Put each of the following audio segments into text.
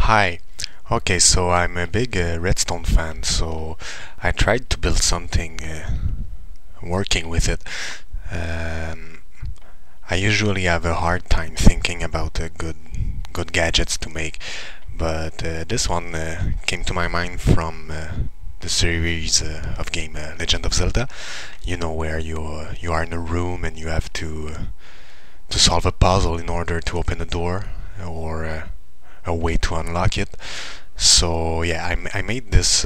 Hi. Okay, so I'm a big redstone fan, so I tried to build something working with it. Um, I usually have a hard time thinking about good gadgets to make, but this one came to my mind from the series of game Legend of Zelda. You know where you are in a room and you have to solve a puzzle in order to open a door or a way to unlock it. So yeah, I made this.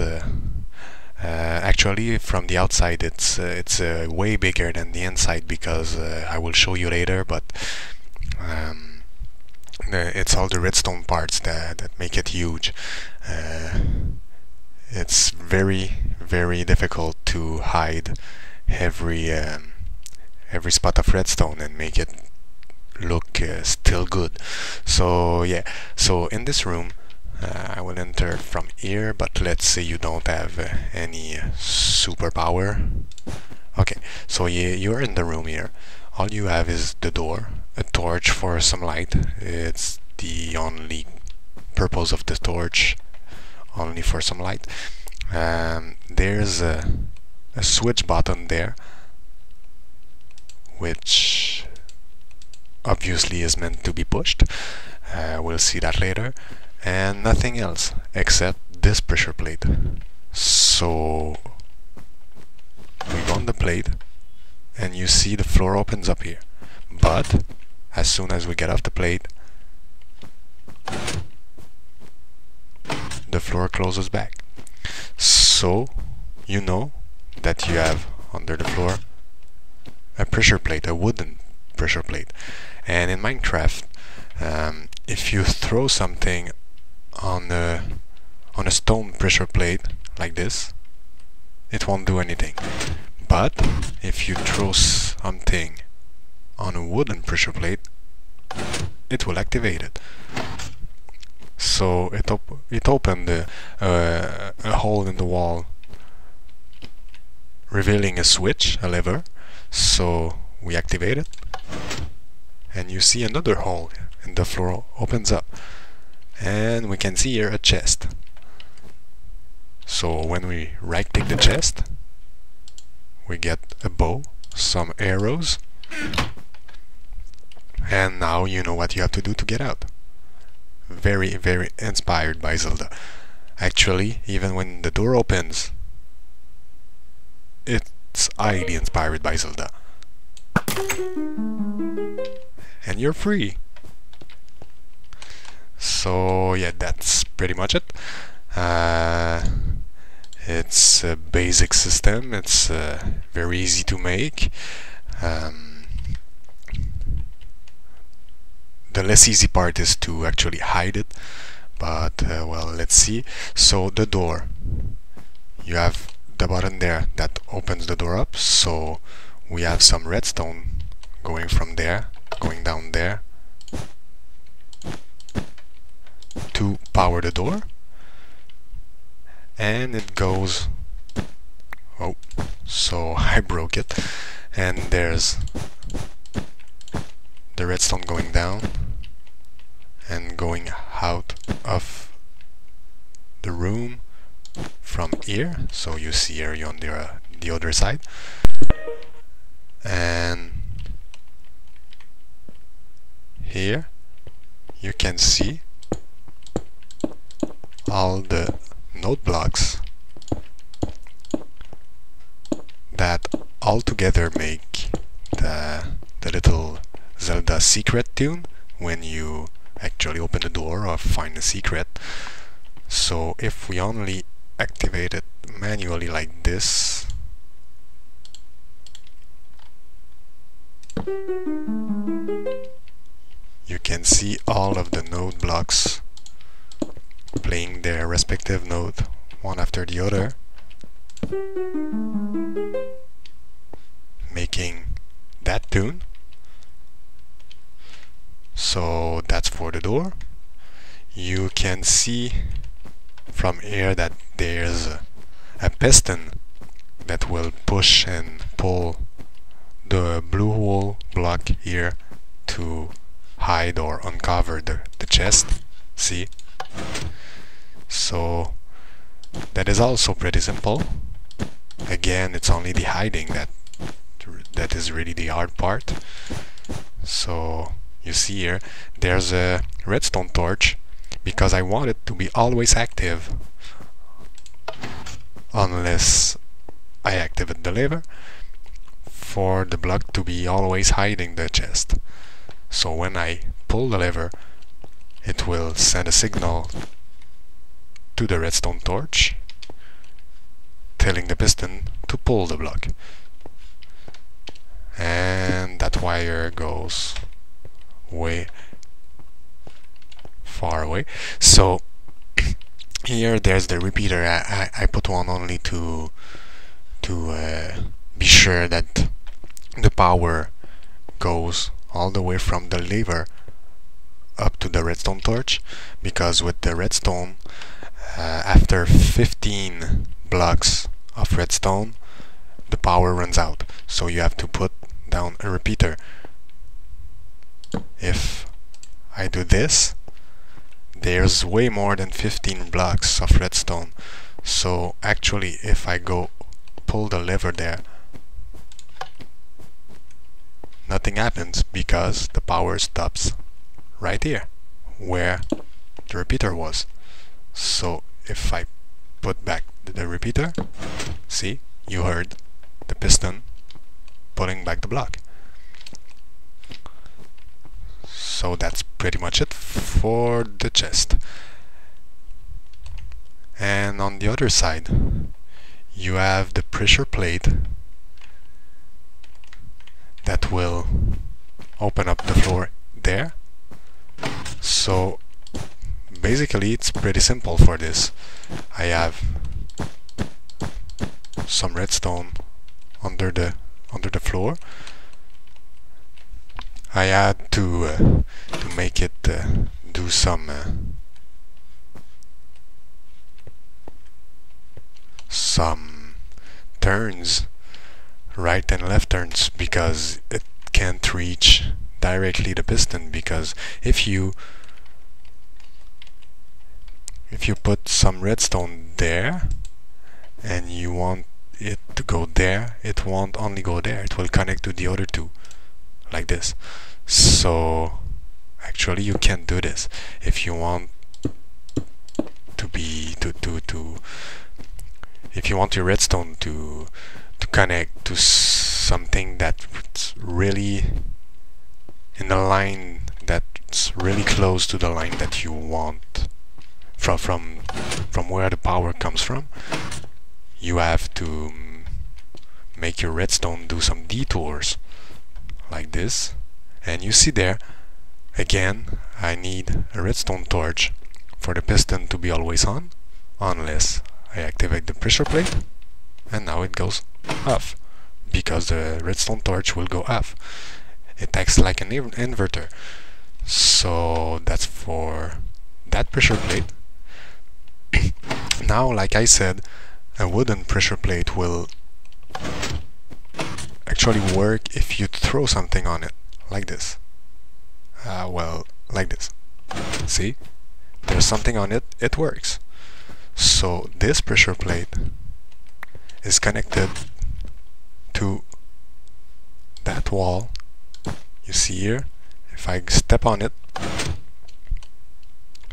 Actually, from the outside, it's way bigger than the inside because I will show you later. But um, it's all the redstone parts that make it huge. Uh, it's very difficult to hide every every spot of redstone and make it look still good. So yeah, so in this room I will enter from here, but let's say you don't have any superpower. Okay, so you're in the room here. All you have is the door, a torch for some light. It's the only purpose of the torch, only for some light. There's a switch button there, which obviously is meant to be pushed. We'll see that later. And nothing else except this pressure plate. So we go on the plate and you see the floor opens up here, but as soon as we get off the plate, the floor closes back. So you know that you have under the floor a pressure plate, a wooden pressure plate. And in Minecraft, if you throw something on a stone pressure plate like this, it won't do anything. But if you throw something on a wooden pressure plate, it will activate it. So it opened a hole in the wall, revealing a switch, a lever. So we activate it, and you see another hole, and the floor opens up. And we can see here a chest. So when we right click the chest, we get a bow, some arrows, and now you know what you have to do to get out. Very inspired by Zelda. Actually, even when the door opens, it's highly inspired by Zelda. And you're free. So yeah, that's pretty much it. It's a basic system. It's very easy to make. The less easy part is to actually hide it, but well, let's see. So the door, you have the button there that opens the door up. So we have some redstone going from there, going down there to power the door, and it goes, oh, so I broke it, and there's the redstone going down and going out of the room from here. So you see area on the other side, and here you can see all the node blocks that all together make the little Zelda secret tune when you actually open the door or find a secret. So if we only activate it manually like this, you can see all of the node blocks playing their respective note one after the other, making that tune. So that's for the door. You can see from here that there's a piston that will push and pull the blue hole block here to hide or uncover the chest. See? So that is also pretty simple. Again, it's only the hiding that is really the hard part. So you see here, there's a redstone torch because I want it to be always active unless I activate the lever, for the block to be always hiding the chest. So when I pull the lever, it will send a signal to the redstone torch telling the piston to pull the block. And that wire goes way far away. So here there's the repeater. I put one only to be sure that the power goes all the way from the lever up to the redstone torch, because with the redstone, after 15 blocks of redstone, the power runs out. So you have to put down a repeater. If I do this, there's way more than 15 blocks of redstone. So actually, if I go pull the lever there, nothing happens because the power stops right here where the repeater was. So if I put back the repeater, see, you heard the piston putting back the block. So that's pretty much it for the chest. And on the other side, you have the pressure plate that will open up the floor there. So basically it's pretty simple for this. I have some redstone under the floor. I had to make it do some turns, right and left turns, because it can't reach directly the piston. Because if you put some redstone there and you want it to go there, it won't only go there, it will connect to the other two like this. So actually you can't do this. If you want to be if you want your redstone to connect to something that's really in a line that's really close to the line that you want from where the power comes from, you have to make your redstone do some detours like this. And you see there, again, I need a redstone torch for the piston to be always on, unless I activate the pressure plate, and now it goes off, because the redstone torch will go off. It acts like an inverter. So that's for that pressure plate. Now, like I said, a wooden pressure plate will actually work if you throw something on it, like this. Well, like this. See? There's something on it, it works. So this pressure plate is connected to that wall. You see here, if I step on it,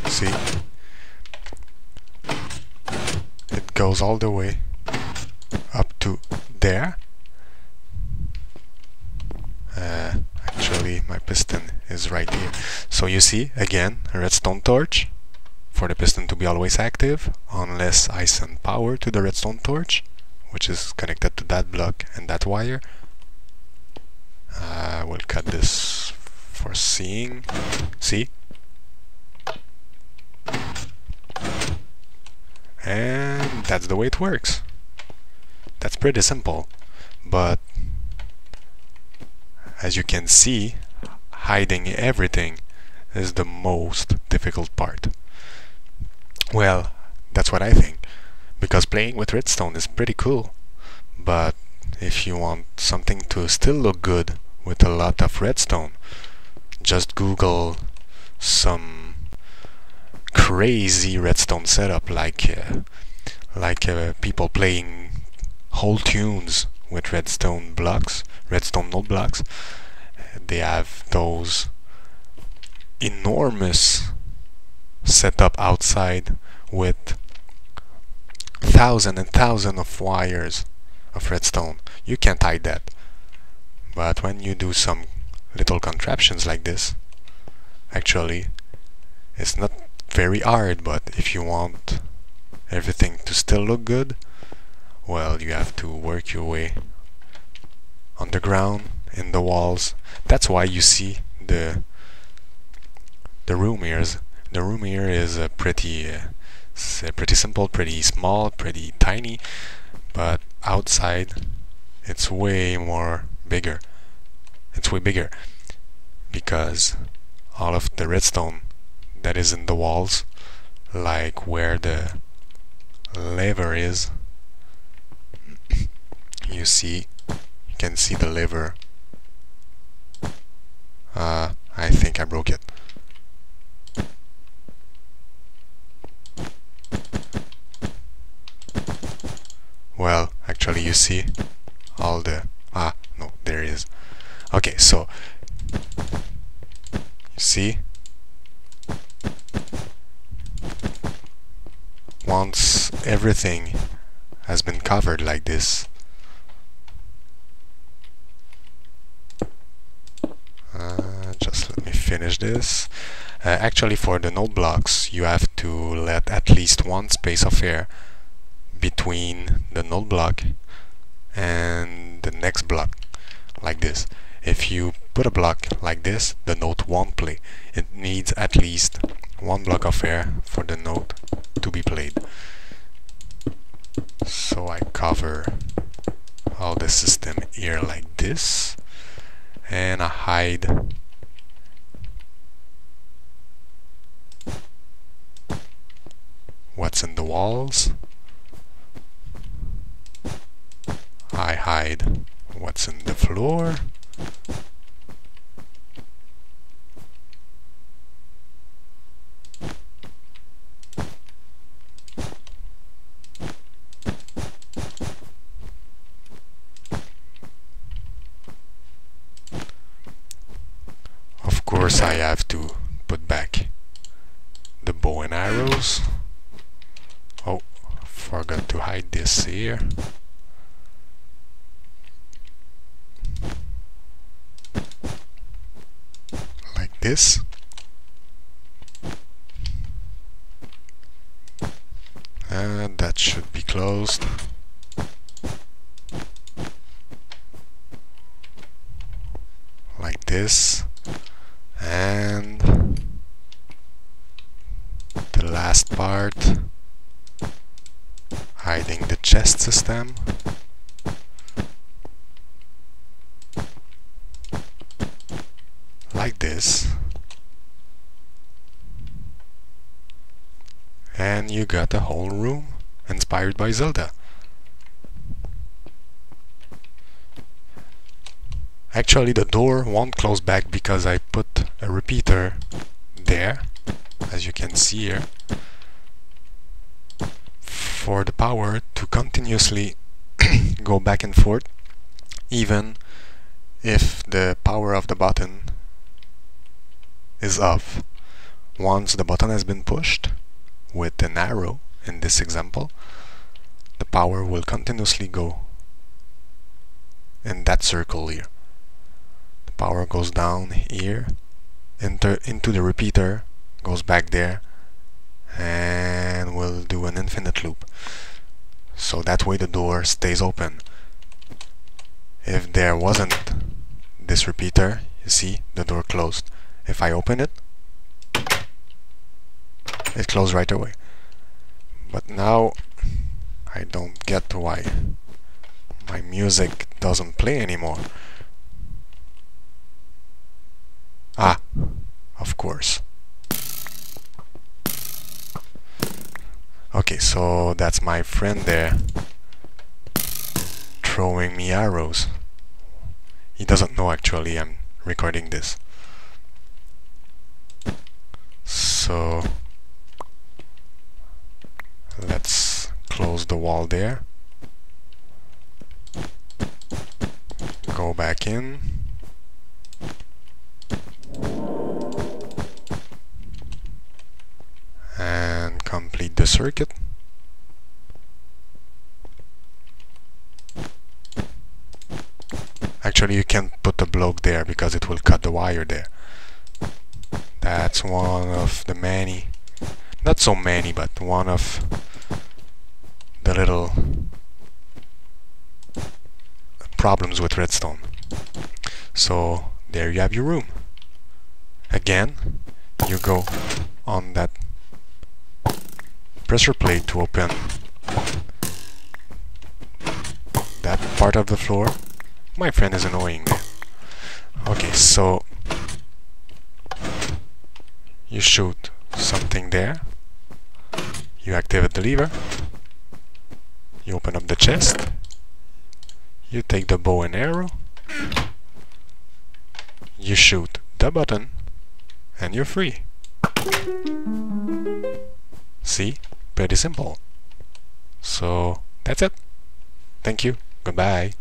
see, it goes all the way up to there. Actually, my piston is right here. So you see, again, a redstone torch for the piston to be always active, unless I send power to the redstone torch, which is connected to that block and that wire. We'll cut this for seeing. See? And that's the way it works. That's pretty simple, but as you can see, hiding everything is the most difficult part. Well, that's what I think, because playing with redstone is pretty cool, but if you want something to still look good with a lot of redstone, just Google some crazy redstone setup, like people playing whole tunes with redstone blocks, redstone node blocks. They have those enormous setup outside with thousands and thousands of wires of redstone. You can't hide that. But when you do some little contraptions like this, actually, it's not very hard, but if you want everything to still look good, well, you have to work your way underground in the walls. That's why you see the room here. The room here is pretty simple, pretty small, pretty tiny, but outside it's way bigger. It's way bigger because all of the redstone that is in the walls, like where the lever is, you can see the lever. I think I broke it. Well, actually you see all the... no, there it is. Okay, so you see, once everything has been covered like this, just let me finish this. Actually, for the node blocks, you have to let at least one space of air between the node block and the next block, like this. If you put a block like this, the node won't play. It needs at least one block of air for the node to be played. So I cover all the system here like this, and I hide what's in the walls. I hide what's in the floor. Of course, I have to put back the bow and arrows. Oh, forgot to hide this here. Like this. And that should be closed. Like this. And the last part, hiding the chest system. Like this. And you got a whole room inspired by Zelda. Actually, the door won't close back because I put a repeater there, as you can see here, for the power to continuously go back and forth, even if the power of the button is off. Once the button has been pushed with an arrow, in this example, the power will continuously go in that circle here. The power goes down here, into the repeater, goes back there, and we'll do an infinite loop. So that way the door stays open. If there wasn't this repeater, you see, the door closed. If I open it, it closed right away. But now I don't get why my music doesn't play anymore. Ah, of course. Okay, so that's my friend there throwing me arrows. He doesn't know actually I'm recording this. So the wall there. Go back in. And complete the circuit. Actually, you can't put the block there because it will cut the wire there. That's one of the many, not so many, but one of the little problems with redstone. So there you have your room. Again, you go on that pressure plate to open that part of the floor. My friend is annoying there. Okay, so you shoot something there, you activate the lever, you open up the chest, you take the bow and arrow, you shoot the button, and you're free. See? Pretty simple. So that's it. Thank you. Goodbye.